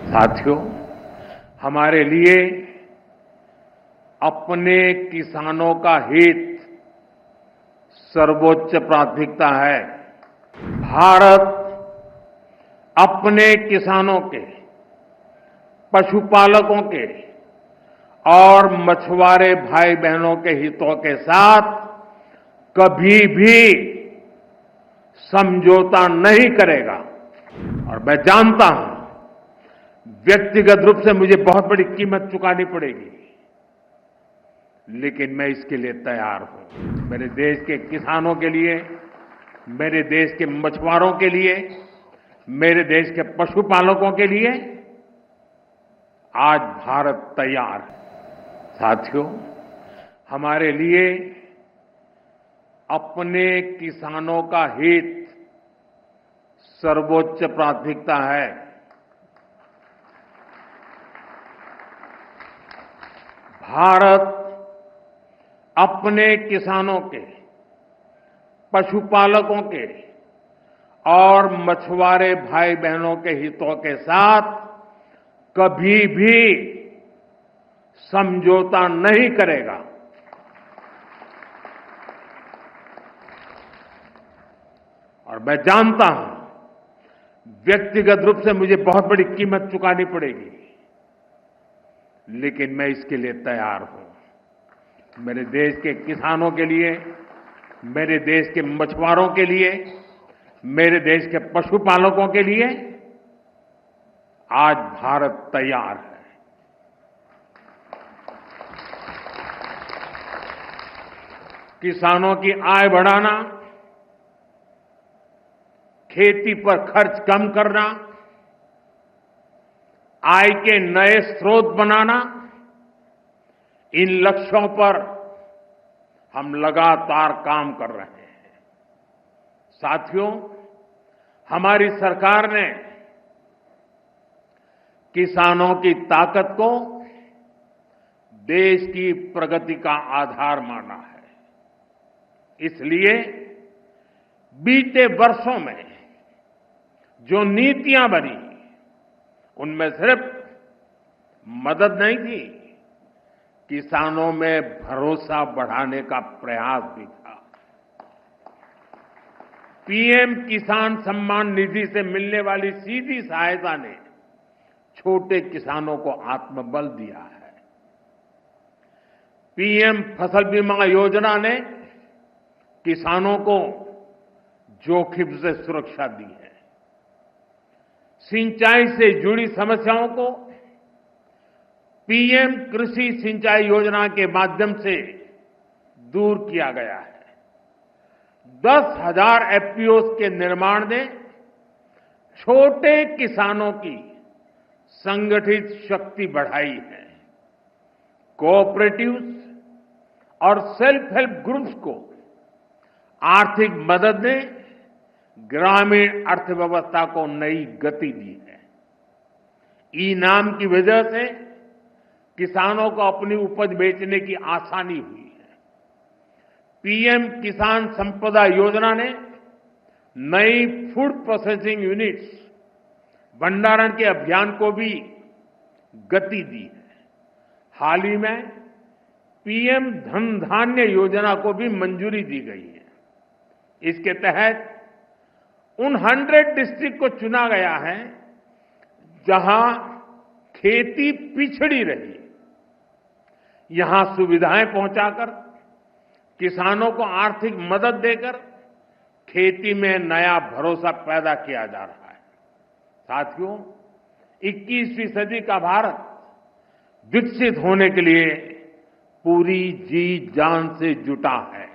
साथियों, हमारे लिए अपने किसानों का हित सर्वोच्च प्राथमिकता है। भारत अपने किसानों के, पशुपालकों के और मछुआरे भाई बहनों के हितों के साथ कभी भी समझौता नहीं करेगा। और मैं जानता हूं, व्यक्तिगत रूप से मुझे बहुत बड़ी कीमत चुकानी पड़ेगी, लेकिन मैं इसके लिए तैयार हूं। मेरे देश के किसानों के लिए, मेरे देश के मछुआरों के लिए, मेरे देश के पशुपालकों के लिए आज भारत तैयार है। साथियों, हमारे लिए अपने किसानों का हित सर्वोच्च प्राथमिकता है। भारत अपने किसानों के, पशुपालकों के और मछुआरे भाई बहनों के हितों के साथ कभी भी समझौता नहीं करेगा। और मैं जानता हूं, व्यक्तिगत रूप से मुझे बहुत बड़ी कीमत चुकानी पड़ेगी, लेकिन मैं इसके लिए तैयार हूं। मेरे देश के किसानों के लिए, मेरे देश के मछुआरों के लिए, मेरे देश के पशुपालकों के लिए आज भारत तैयार है। किसानों की आय बढ़ाना, खेती पर खर्च कम करना, आय के नए स्रोत बनाना, इन लक्ष्यों पर हम लगातार काम कर रहे हैं। साथियों, हमारी सरकार ने किसानों की ताकत को देश की प्रगति का आधार माना है। इसलिए बीते वर्षों में जो नीतियां बनी, उनमें सिर्फ मदद नहीं थी, किसानों में भरोसा बढ़ाने का प्रयास भी था। पीएम किसान सम्मान निधि से मिलने वाली सीधी सहायता ने छोटे किसानों को आत्मबल दिया है। पीएम फसल बीमा योजना ने किसानों को जोखिम से सुरक्षा दी है। सिंचाई से जुड़ी समस्याओं को पीएम कृषि सिंचाई योजना के माध्यम से दूर किया गया है। 10,000 एफपीओs के निर्माण ने छोटे किसानों की संगठित शक्ति बढ़ाई है। कोऑपरेटिव्स और सेल्फ हेल्प ग्रुप्स को आर्थिक मदद ने ग्रामीण अर्थव्यवस्था को नई गति दी है। ई-नाम की वजह से किसानों को अपनी उपज बेचने की आसानी हुई है। पीएम किसान संपदा योजना ने नई फूड प्रोसेसिंग यूनिट्स, भंडारण के अभियान को भी गति दी है। हाल ही में पीएम धन धान्य योजना को भी मंजूरी दी गई है। इसके तहत उन 100 डिस्ट्रिक्ट को चुना गया है जहां खेती पिछड़ी रही। यहां सुविधाएं पहुंचाकर, किसानों को आर्थिक मदद देकर खेती में नया भरोसा पैदा किया जा रहा है। साथियों, 21वीं सदी का भारत विकसित होने के लिए पूरी जी जान से जुटा है।